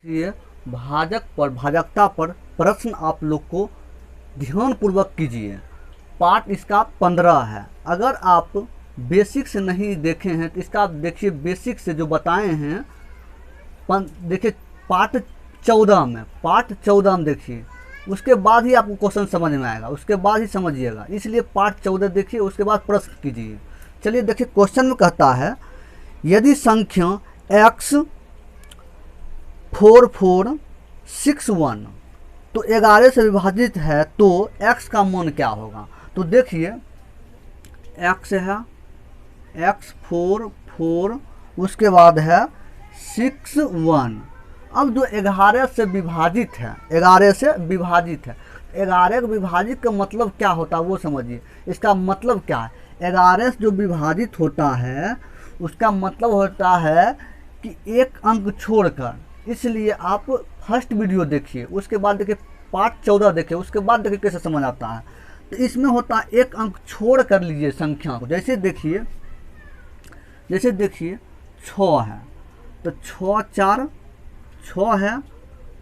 ये भाजकता पर प्रश्न आप लोग को ध्यानपूर्वक कीजिए। पार्ट इसका 15 है। अगर आप बेसिक से नहीं देखे हैं तो इसका आप देखिए, बेसिक से जो बताए हैं देखिए पार्ट 14 में देखिए, उसके बाद ही आपको क्वेश्चन समझ में आएगा, उसके बाद ही समझिएगा। इसलिए पार्ट 14 देखिए, उसके बाद प्रश्न कीजिए। चलिए देखिए, क्वेश्चन में कहता है यदि संख्या x 4461 तो 11 से विभाजित है तो x का मान क्या होगा। तो देखिए x है x44, उसके बाद है 61। अब जो 11 से विभाजित है, 11 से विभाजित है, 11 को विभाजित का मतलब क्या होता है वो समझिए। इसका मतलब क्या है, 11 से जो विभाजित होता है उसका मतलब होता है कि एक अंक छोड़कर। इसलिए आप फर्स्ट वीडियो देखिए, उसके बाद देखिए पार्ट 14 देखिए, उसके बाद देखिए कैसे समझ आता है। तो इसमें होता है एक अंक छोड़ कर लीजिए संख्या को। जैसे देखिए 6 है तो 6 4 6 है,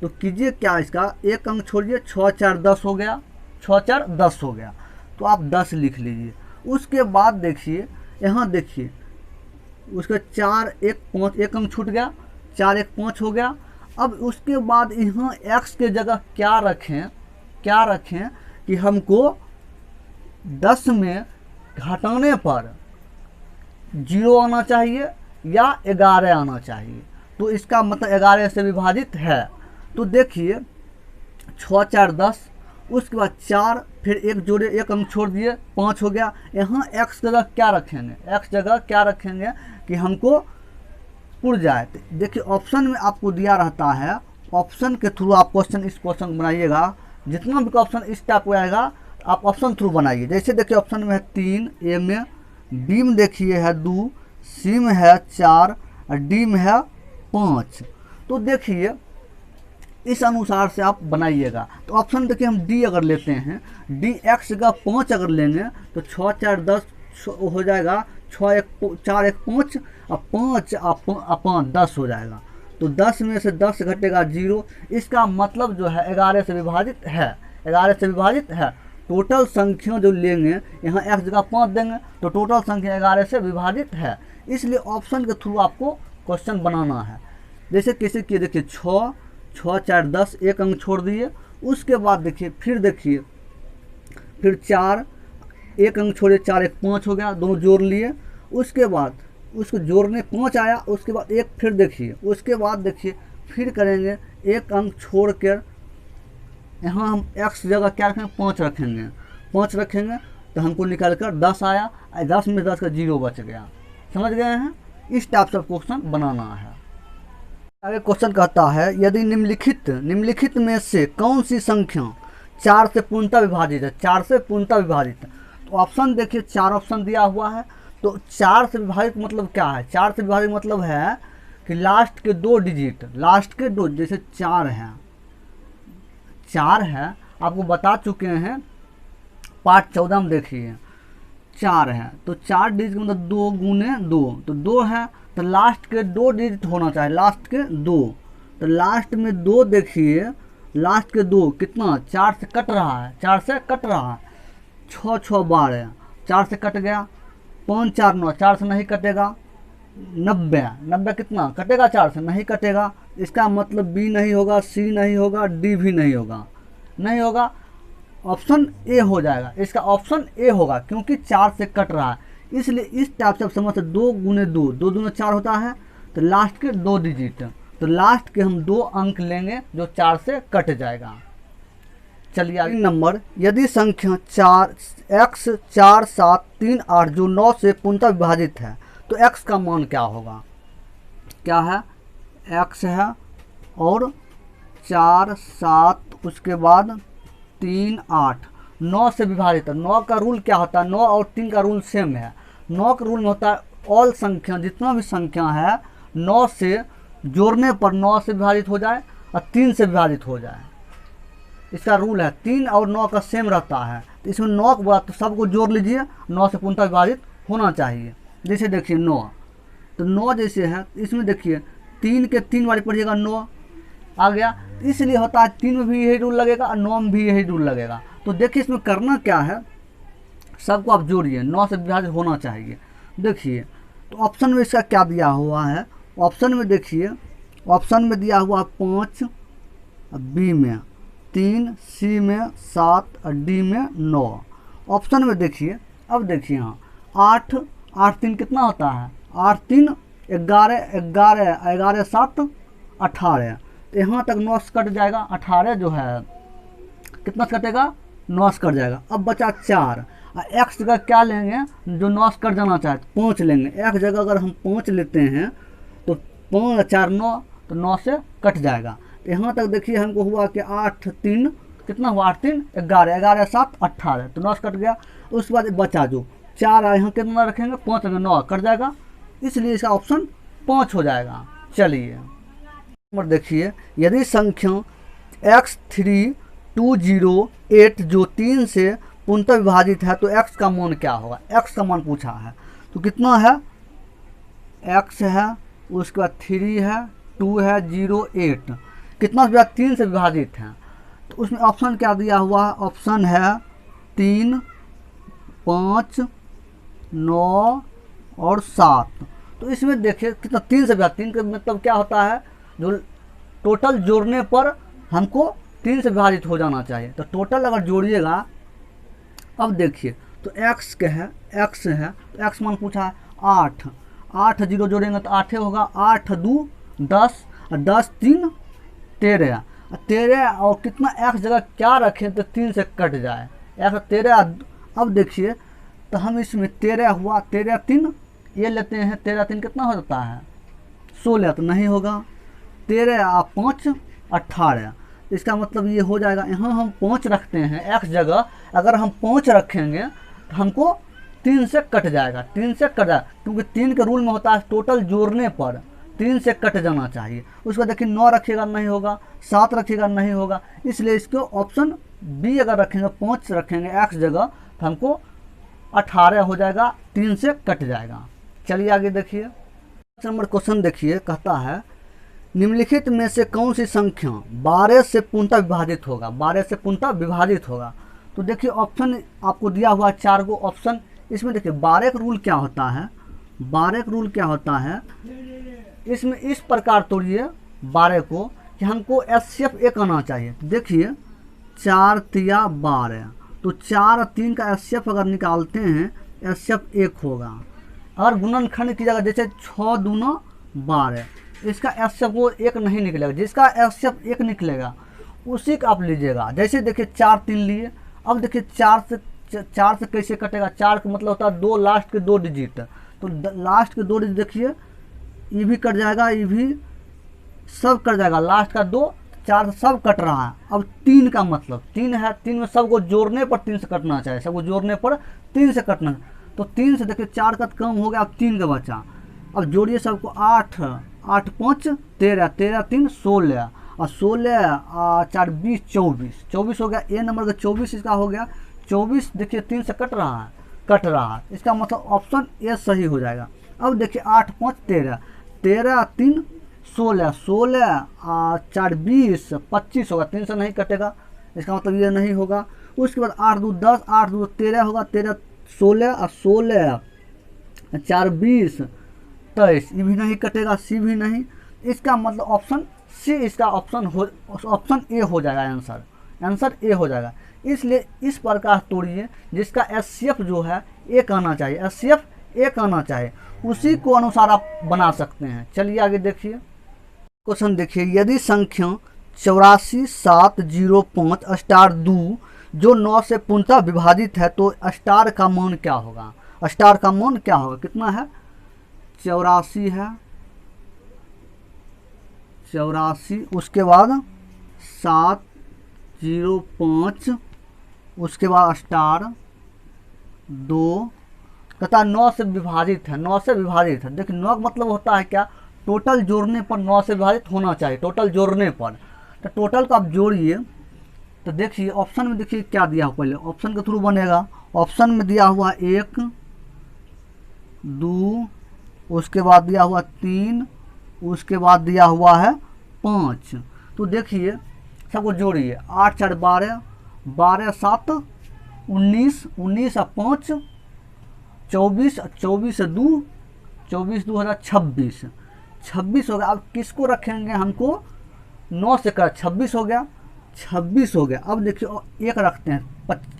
तो कीजिए क्या, इसका एक अंक छोड़िए, 6 4 10 हो गया, 6 4 10 हो गया, तो आप 10 लिख लीजिए। उसके बाद देखिए यहाँ देखिए, उसका 4 1 5, एक अंक छूट गया, 4 1 5 हो गया। अब उसके बाद यहाँ x के जगह क्या रखें कि हमको 10 में घटाने पर 0 आना चाहिए या 11 आना चाहिए। तो इसका मतलब 11 से विभाजित है। तो देखिए 6 4 10, उसके बाद 4, फिर एक जोड़े, एक अंक छोड़ दिए, 5 हो गया। यहाँ x जगह क्या रखेंगे कि हमको पुर जाए। देखिए ऑप्शन में आपको दिया रहता है, ऑप्शन के थ्रू आप इस क्वेश्चन बनाइएगा। जितना भी क्वेश्चन इस टाइप का आएगा आप ऑप्शन थ्रू बनाइए। जैसे देखिए ऑप्शन में है 3, ए में, बी में देखिए है 2, सी में है 4 और डी में है 5। तो देखिए इस अनुसार से आप बनाइएगा। तो ऑप्शन देखिए हम डी अगर लेते हैं, डी एक्स जगह 5 अगर लेंगे तो 6 4 10 हो जाएगा, 6 1 4 1 5 और 5 5 10 हो जाएगा। तो 10 में से 10 घटेगा 0। इसका मतलब जो है 11 से विभाजित है, 11 से विभाजित है। टोटल संख्या जो लेंगे, यहाँ x जगह 5 देंगे तो टोटल संख्या 11 से विभाजित है। इसलिए ऑप्शन के थ्रू आपको क्वेश्चन बनाना है। जैसे कैसे किए देखिए, 6 4 10, एक अंक छोड़ दिए। उसके बाद देखिए फिर 4, एक अंक छोड़े, 4 1 5 हो गया, दोनों जोड़ लिए। उसके बाद उसको जोड़ने 5 आया, उसके बाद एक फिर देखिए, उसके बाद देखिए फिर करेंगे, एक अंक छोड़ कर यहाँ हम x जगह क्या रखेंगे, 5 रखेंगे तो हमको निकाल कर 10 आया, 10 में 10 का 0 बच गया। समझ गए हैं। इस टाइप से क्वेश्चन बनाना है। आगे क्वेश्चन कहता है यदि निम्नलिखित में से कौन सी संख्या 4 से पूर्णतः विभाजित है। 4 से पूर्णतः विभाजित है, तो ऑप्शन देखिए 4 ऑप्शन दिया हुआ है। तो 4 से विभाजित मतलब क्या है, 4 से विभाजित मतलब है कि लास्ट के 2 डिजिट, जैसे 4 है, आपको बता चुके हैं पार्ट 14 में देखिए 4 है, तो 4 डिजिट मतलब 2 गुने 2, तो 2 है तो लास्ट के 2 डिजिट होना चाहिए, लास्ट के 2। तो लास्ट में 2 देखिए, लास्ट के 2 कितना, 4 से कट रहा है, 6 6 12, 4 से कट गया, 5 4 9, 4 से नहीं कटेगा, 90 कितना कटेगा, 4 से नहीं कटेगा। इसका मतलब बी नहीं होगा, सी नहीं होगा, डी भी नहीं होगा, ऑप्शन ए हो जाएगा। इसका ऑप्शन ए होगा क्योंकि 4 से कट रहा है। इसलिए इस टाइप से आप समझते, 2 गुने 2, 2 दूना 4 होता है, तो लास्ट के 2 डिजिट, तो लास्ट के हम 2 अंक लेंगे जो 4 से कट जाएगा। चलिए आगे नंबर, यदि संख्या x 4 7 3 8 जो 9 से पूर्णतः विभाजित है तो x का मान क्या होगा। क्या है, x है और 4 7, उसके बाद 3 8, 9 से विभाजित है। 9 का रूल क्या होता है, 9 और 3 का रूल सेम है। 9 का रूल में होता है ऑल संख्या, जितना भी संख्या है 9 से जोड़ने पर 9 से विभाजित हो जाए और 3 से विभाजित हो जाए। इसका रूल है, 3 और 9 का सेम रहता है। तो इसमें 9 के बाद तो सबको जोड़ लीजिए, 9 से पूर्णतः विभाजित होना चाहिए। जैसे देखिए 9, तो 9 जैसे है, इसमें देखिए 3 के 3 बारी पढ़िएगा 9, आ गया। इसलिए होता है 3 में भी यही रूल लगेगा और 9 में भी यही रूल लगेगा। तो देखिए इसमें करना क्या है, सबको आप जोड़िए, 9 से विभाजित होना चाहिए। देखिए तो ऑप्शन में इसका क्या दिया हुआ है, ऑप्शन में देखिए, ऑप्शन में दिया हुआ 5, बी में 3, सी में 7 और डी में 9। ऑप्शन में देखिए, अब देखिए यहाँ 8, 8 3 कितना होता है, 8 3 11, 11 11 7 18। तो यहाँ तक 9 से कट जाएगा, 18 जो है कितना से कटेगा, 9 से कट जाएगा। अब बचा 4, एक्स जगह क्या लेंगे, जो 9 से कट जाना चाहे 5 लेंगे। एक जगह अगर हम 5 लेते हैं तो 5 4 9, तो 9 से कट जाएगा। तो यहाँ तक देखिए हमको हुआ कि 8 3 कितना हुआ, 8 3 11, 11 7 18, तो 9 से कट गया। उसके बाद बचा जो 4 यहाँ कितना रखेंगे, 5 में 9 कट जाएगा, इसलिए इसका ऑप्शन 5 हो जाएगा। चलिए नंबर देखिए, यदि संख्या x3208 जो 3 से पूर्णतः विभाजित है तो x का मान क्या होगा, x का मान पूछा है। तो कितना है, x है, उसके बाद 3 है, 2 है, 0 8, कितना से 3 से विभाजित है। तो उसमें ऑप्शन क्या दिया हुआ है, ऑप्शन है 3 5 9 और 7। तो इसमें देखिए कितना 3 से विभाजित, 3 का मतलब क्या होता है, जो टोटल जोड़ने पर हमको 3 से विभाजित हो जाना चाहिए। तो टोटल अगर जोड़िएगा, अब देखिए तो x के है, x है तो x मान पूछा है 8, 8 0 जोड़ेंगे तो 8 होगा, 8 2 10 और 10 3 13, 13 और कितना x जगह क्या रखें तो 3 से कट जाए, x 13। अब देखिए तो हम इसमें 13 हुआ, 13 3 ये लेते हैं, 13 3 कितना हो जाता है 16, तो नहीं होगा, 13 5 18। इसका मतलब ये हो जाएगा, यहाँ हम 5 रखते हैं x जगह, अगर हम 5 रखेंगे तो हमको 3 से कट जाएगा, 3 से कट जाएगा, क्योंकि 3 के रूल में होता है टोटल जोड़ने पर 3 से कट जाना चाहिए। उसके बाद देखिए 9 रखिएगा नहीं होगा, 7 रखिएगा नहीं होगा, इसलिए इसको ऑप्शन बी अगर रखेंगे, 5 रखेंगे x जगह तो हमको 18 हो जाएगा, 3 से कट जाएगा। चलिए आगे देखिए, नंबर क्वेश्चन देखिए, कहता है निम्नलिखित में से कौन सी संख्या 12 से पूर्णतः विभाजित होगा, 12 से पूर्णतः विभाजित होगा। तो देखिए ऑप्शन आपको दिया हुआ 4 गो ऑप्शन। इसमें देखिए 12 का रूल क्या होता है, 12 का रूल क्या होता है, इसमें इस प्रकार तोड़िए 12 को कि हमको एचसीएफ 1 आना चाहिए। देखिए 4 3 12, तो 4 और 3 का एचसीएफ अगर निकालते हैं एचसीएफ 1 होगा। अगर गुणनखंड की जगह जैसे 6 दूना 12, इसका एचसीएफ वो 1 नहीं निकलेगा, जिसका एचसीएफ 1 निकलेगा उसी का आप लीजिएगा। जैसे देखिए 4 3 लिए, अब देखिए 4 से कैसे कटेगा, 4 का मतलब होता है 2 लास्ट के 2 डिजिट, तो लास्ट के 2 डिजिट देखिए ये भी कट जाएगा, ये भी सब कट जाएगा, लास्ट का 2 4 सब कट रहा है। अब 3 का मतलब 3 है, 3 में सबको जोड़ने पर 3 से कटना चाहिए, सबको जोड़ने पर 3 से कटना। तो 3 से देखिए 4 का कम हो गया, अब 3 का बचा। अब जोड़िए सबको, 8 8 5 13, 13 3 16 और 16 4 20 24, 24 हो गया। ए नंबर का 24 इसका हो गया। 24 देखिए 3 से कट रहा है, इसका मतलब ऑप्शन ए सही हो जाएगा। अब देखिए 8 5 13, 13 3 16, 16 4 20 25 होगा, 3 से नहीं कटेगा, इसका मतलब ये नहीं होगा। उसके बाद 8 2 10, 8 2 13 होगा, 13 16 और 16 4 20 23, ये भी नहीं कटेगा, सी भी नहीं। इसका मतलब ऑप्शन सी, इसका ऑप्शन ए हो जाएगा, आंसर ए हो जाएगा। इसलिए इस प्रकार तोड़िए जिसका एचसीएफ जो है 1 आना चाहिए, एचसीएफ 1 आना चाहिए, उसी को अनुसार आप बना सकते हैं। चलिए आगे देखिए, क्वेश्चन देखिए, यदि संख्या 84 705 स्टार 2 जो 9 से पूर्णतः विभाजित है तो स्टार का मान क्या होगा, स्टार का मान क्या होगा, कितना है 84 है, 84, उसके बाद 705, उसके बाद स्टार 2, कहता 9 से विभाजित है, 9 से विभाजित है। देखिए 9 का मतलब होता है क्या, टोटल जोड़ने पर 9 से विभाजित होना चाहिए, टोटल जोड़ने पर। तो टोटल को आप जोड़िए, तो देखिए ऑप्शन में देखिए क्या दिया हुआ, पहले ऑप्शन के थ्रू बनेगा। ऑप्शन में दिया हुआ 1 2, उसके बाद दिया हुआ 3, उसके बाद दिया हुआ है 5। तो देखिए सबको जोड़िए, 8 4 12, 12 7 19, 19 और 5 24, 24 2, 24 2 हजार 26, 26 हो गया। अब किसको रखेंगे, हमको 9 से कर 26 हो गया, 26 हो गया। अब देखिए और एक रखते हैं,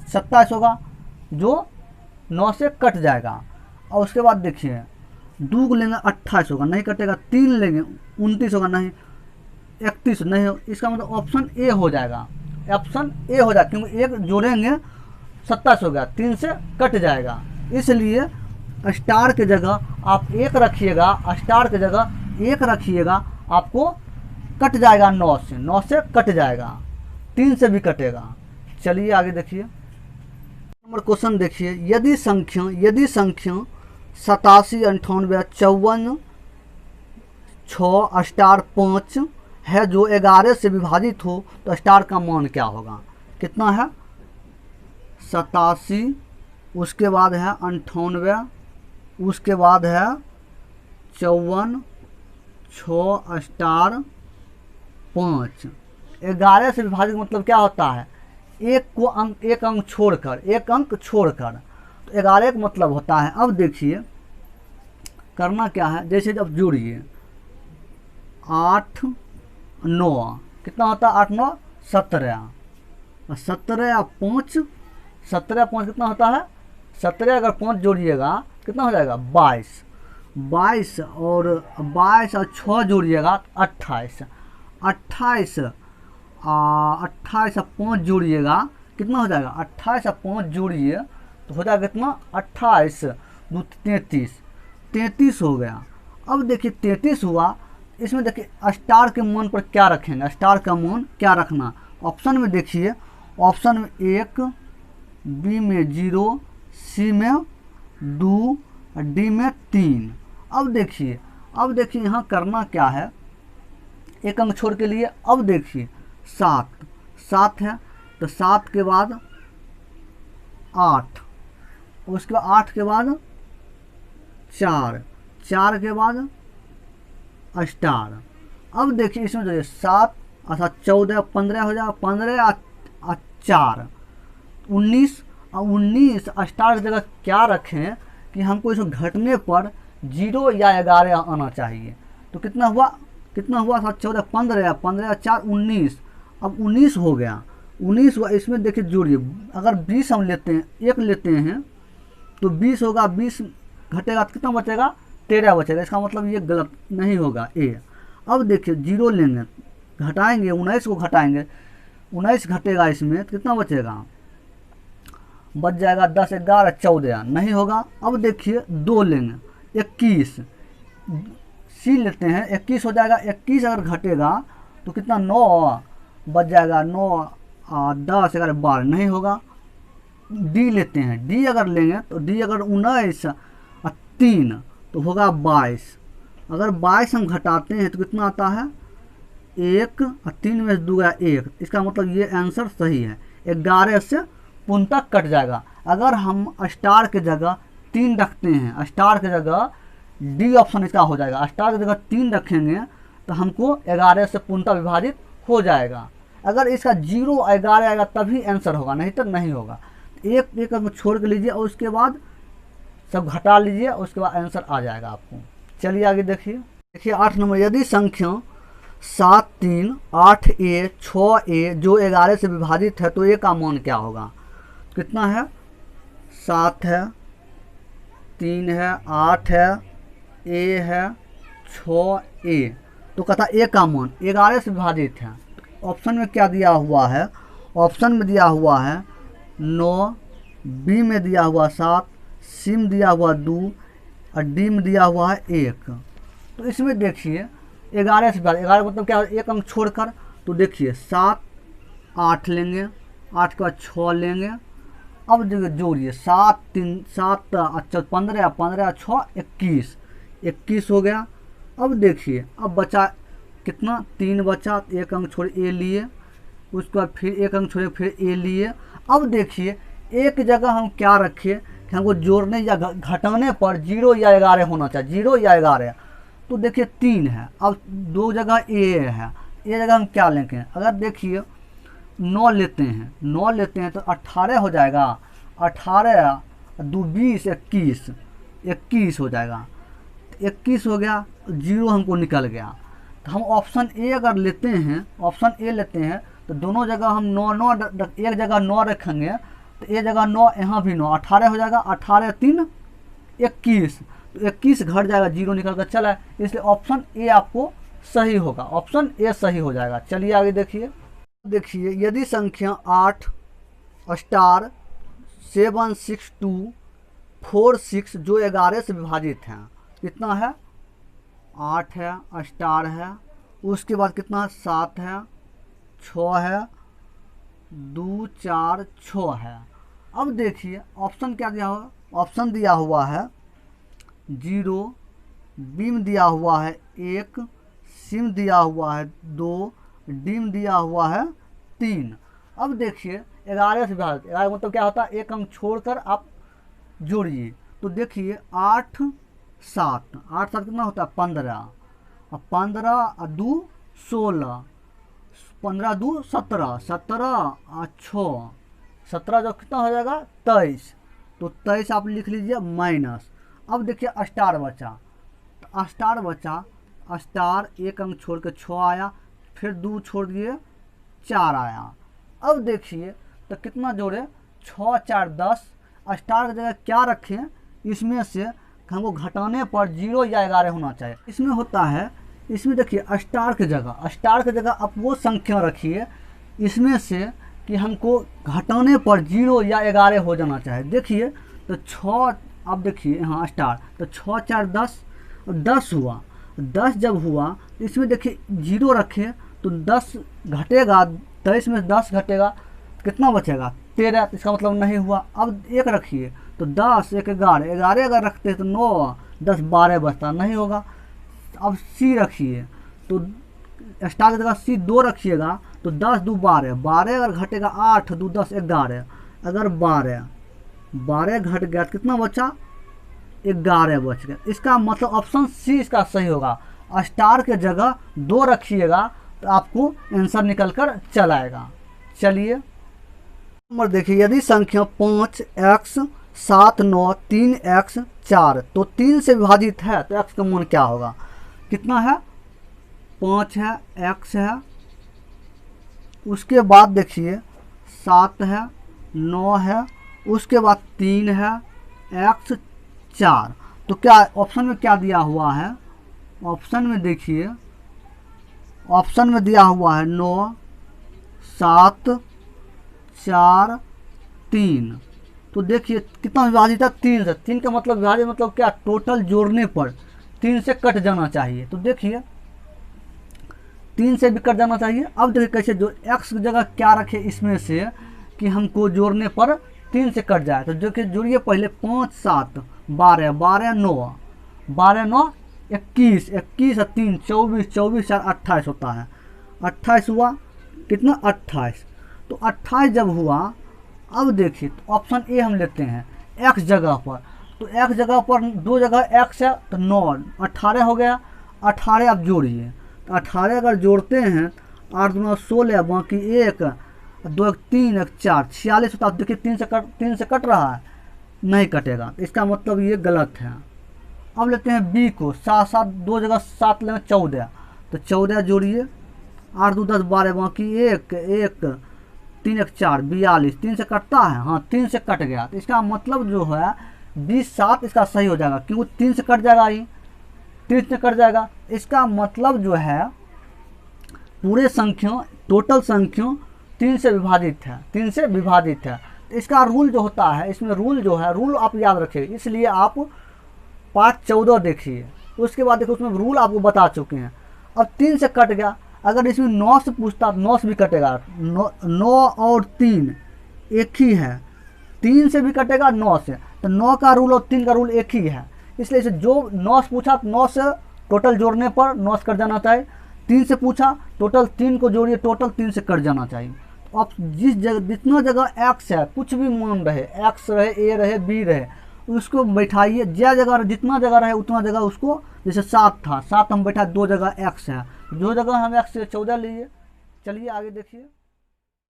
27 होगा जो 9 से कट जाएगा। और उसके बाद देखिए 2 को लेंगे 28 होगा, नहीं कटेगा। 3 लेंगे 29 होगा, नहीं 31 नहीं हो। इसका मतलब ऑप्शन ए हो जाएगा, ऑप्शन ए हो जाएगा, क्योंकि एक जोड़ेंगे 27 हो गया, 3 से कट जाएगा। इसलिए स्टार के जगह आप एक रखिएगा, स्टार के जगह एक रखिएगा, आपको कट जाएगा 9 से, 9 से कट जाएगा, 3 से भी कटेगा। चलिए आगे देखिए नंबर क्वेश्चन देखिए, यदि संख्या 87 98 54 6 स्टार 5 है जो 11 से विभाजित हो तो स्टार का मान क्या होगा। कितना है, 87, उसके बाद है 98, उसके बाद है 54, 6 स्टार 5। 11 से विभाजित मतलब क्या होता है, एक अंक छोड़कर, एक अंक छोड़कर, तो 11 का मतलब होता है। अब देखिए करना क्या है, जैसे जब जोड़िए 8 9 कितना होता है, 8 9 17, 17 या 5, 17 5 कितना होता है, 17 अगर 5 जोड़िएगा कितना हो जाएगा 22, 22 और 6 जोड़िएगा 28, 28 28 और 5 जोड़िएगा कितना हो जाएगा, 28 और 5 जोड़िए तो हो जाएगा कितना, 28 2 33, 33 हो गया। अब देखिए 33 हुआ, इसमें देखिए स्टार के मान पर क्या रखेंगे, स्टार का मान क्या रखना। ऑप्शन में देखिए, ऑप्शन में 1, बी में 0, सी में 2, डी में 3। अब देखिए यहाँ करना क्या है, एक अंक छोड़ के लिए। अब देखिए 7 है तो 7 के बाद 8, उसके बाद 8 के बाद 4, 4 के बाद स्टार। अब देखिए इसमें जो 7 अच्छा 14 15 हो जाएगा, 15 और 4 19, और 19 स्टार की जगह क्या रखें कि हमको इसमें घटने पर 0 या 11 आना चाहिए। तो कितना हुआ 7 14 15, 15 4 19, अब 19 हो गया, 19 हुआ। इसमें देखिए जोड़िए, अगर 20 हम लेते हैं, एक लेते हैं तो 20 होगा, 20 घटेगा तो कितना बचेगा, 13 बचेगा। इसका मतलब ये गलत नहीं होगा, ए। अब देखिए 0 लेंगे, घटाएंगे 19 को घटाएंगे, 19 घटेगा इसमें तो कितना बचेगा, बच जाएगा 10 11 14, नहीं होगा। अब देखिए 2 लेंगे 21, सी लेते हैं 21 हो जाएगा, 21 अगर घटेगा तो कितना 9 बच जाएगा, 9 10 11 12, नहीं होगा। डी लेते हैं, डी अगर लेंगे तो डी अगर 19 और 3 तो होगा 22, अगर 22 हम घटाते हैं तो कितना आता है 1 और 3 में 2 गया 1, इसका मतलब ये आंसर सही है। 11 से पूर्णतः कट जाएगा। अगर हम स्टार के जगह 3 रखते हैं, स्टार के जगह डी ऑप्शन इसका हो जाएगा, स्टार की जगह 3 रखेंगे तो हमको 11 से पूर्णतः विभाजित हो जाएगा। अगर इसका 0 11 आएगा तभी आंसर होगा, नहीं तो नहीं होगा। एक एक अंक छोड़ के लीजिए और उसके बाद सब घटा लीजिए, उसके बाद आंसर आ जाएगा आपको। चलिए आगे देखिए 8 नंबर, यदि संख्या 7 3 8 ए 6 ए जो 11 से विभाजित है तो ए का मान क्या होगा। कितना है, 7 है, 3 है, 8 है, ए है, 6 ए, तो कहता ए का मान 11 से विभाजित है। ऑप्शन में क्या दिया हुआ है, ऑप्शन में दिया हुआ है 9, बी में दिया हुआ 7, सी में दिया हुआ 2 और डी में दिया हुआ है 1। तो इसमें देखिए 11 से 11 मतलब क्या, एक अंक छोड़कर। तो देखिए 7 8 लेंगे, 8 के बाद 6 लेंगे। अब देखिए जोड़िए 7 3 7 अच्छा 15 15 6 21, 21 हो गया। अब देखिए अब बचा कितना, 3 बचा, एक अंक छोड़ ए लिए, उसके बाद फिर एक अंक छोड़े फिर ए लिए। अब देखिए एक जगह हम क्या रखें कि हमको जोड़ने या घटाने पर 0 या 11 होना चाहिए, 0 या 11। तो देखिए 3 है, अब 2 जगह ए है, ये जगह हम क्या लेंगे, अगर देखिए 9 लेते हैं, 9 लेते हैं तो 18 हो जाएगा, 18 2 20 21, 21 हो जाएगा, 21 हो गया, 0 हमको निकल गया। तो हम ऑप्शन ए अगर लेते हैं, ऑप्शन ए लेते हैं तो दोनों जगह हम 9 9 एक जगह 9 रखेंगे तो एक जगह 9, यहाँ भी 9, 18 हो जाएगा, 18 3 21, तो 21 घट जाएगा, 0 निकल कर चला है, इसलिए ऑप्शन ए आपको सही होगा, ऑप्शन ए सही हो जाएगा। चलिए आगे देखिए, देखिए यदि संख्या 8 स्टार 7 6 2 4 6 जो 11 से विभाजित हैं, कितना है 8 है, स्टार है, उसके बाद कितना है 7 है, 6 है, 2 4 6 है। अब देखिए ऑप्शन क्या दिया हुआ, ऑप्शन दिया हुआ है 0, बीम दिया हुआ है 1, सिम दिया हुआ है 2, डीम दिया हुआ है 3। अब देखिए 11 से विभाजित, 11 मतलब क्या होता है, एक अंक छोड़कर आप जोड़िए, तो देखिए 8 7, 8 7 कितना होता है 15, और 15 2 16, 15 2 17, 17 6, 17 जो कितना हो जाएगा 23, तो 23 आप लिख लीजिए माइनस। अब देखिए स्टार बचा, तो स्टार बचा, स्टार एक अंक छोड़ के 6 आया, फिर 2 छोड़ दिए 4 आया। अब देखिए तो कितना जोड़े 6 4 10, स्टार की जगह क्या रखें, इसमें से हमको घटाने पर 0 या 11 होना चाहिए। इसमें होता है, इसमें देखिए स्टार की जगह आप वो संख्या रखिए इसमें से कि हमको घटाने पर 0 या 11 हो जाना चाहिए। देखिए तो 6, अब देखिए यहाँ स्टार, तो 6 4 10, 10 हुआ, 10 जब हुआ तो इसमें देखिए 0 रखें तो 10 घटेगा, 23 में 10 घटेगा, कितना बचेगा 13, इसका मतलब नहीं हुआ। अब 1 रखिए तो 10 1 11, 11 अगर रखते हैं तो 9 10 12 बचता, नहीं होगा। अब सी रखिए तो स्टार की जगह सी 2 रखिएगा तो 10 2 12, 12 अगर घटेगा 8 2 10 11, अगर 12 घट गया तो कितना बचा 11 बच गया। इसका मतलब ऑप्शन सी इसका सही होगा, स्टार के जगह 2 रखिएगा तो आपको आंसर निकल कर चल आएगा। चलिए नंबर देखिए, यदि संख्या 5 x 7 9 3 x 4 तो 3 से विभाजित है तो x का मान क्या होगा, कितना है 5 है, x है, उसके बाद देखिए 7 है, 9 है, उसके बाद 3 है, x 4, तो क्या ऑप्शन में क्या दिया हुआ है, ऑप्शन में देखिए ऑप्शन में दिया हुआ है 9 7 4 3, तो देखिए कितना विभाजित है 3 से, 3 का मतलब विभाजित मतलब क्या, टोटल जोड़ने पर 3 से कट जाना चाहिए, तो देखिए 3 से भी कट जाना चाहिए। अब देखिए कैसे जो x की जगह क्या रखे इसमें से कि हमको जोड़ने पर 3 से कट जाए, तो जो कि जोड़िए पहले 5 7 12 12 9 12 9 21 21 और 3 24 24 4 28 होता है, 28 हुआ, कितना 28, तो 28 जब हुआ, अब देखिए तो ऑप्शन ए हम लेते हैं x जगह पर, तो x जगह पर 2 जगह x है तो 9 18 हो गया, 18 आप जोड़िए, तो 18 अगर जोड़ते हैं 8 2 16, बाकी 1 2 3 1 4 46 होता है। देखिए 3 से कट रहा है, नहीं कटेगा, इसका मतलब ये गलत है। अब लेते हैं बी को, 7 7 2 जगह 7 लेंगे 14, तो 14 जोड़िए, 8 2 10 12, बाकी 1 1 3 1 4 42, 3 से कटता है, हाँ 3 से कट गया, तो इसका मतलब जो है 20 7 इसका सही हो जाएगा, क्योंकि 3 से कट जाएगा, ही 3 से कट जाएगा। इसका मतलब जो है पूरे संख्या टोटल संख्या 3 से विभाजित है, 3 से विभाजित है। तो इसका रूल जो होता है, इसमें रूल जो है, रूल आप याद रखिए, इसलिए आप पार्ट 14 देखिए, उसके बाद देखो उसमें रूल आपको बता चुके हैं। अब 3 से कट गया, अगर इसमें 9 से पूछता 9 से भी कटेगा, 9 और 3 एक ही है, 3 से भी कटेगा 9 से, तो 9 का रूल और 3 का रूल एक ही है, इसलिए इसे जो 9 से पूछा 9 से टोटल जोड़ने पर 9 से कट जाना चाहिए, 3 से पूछा टोटल 3 को जोड़िए, टोटल 3 से कट जाना चाहिए। अब जिस जगह जितना जगह x है, कुछ भी मान रहे, x रहे, a रहे, b रहे, उसको बैठाइए, जगह जितना जगह रहे उतना जगह उसको, जैसे 7 था, 7 हम बैठा 2 जगह x है जो जगह हम x से 14 लीजिए। चलिए आगे देखिए।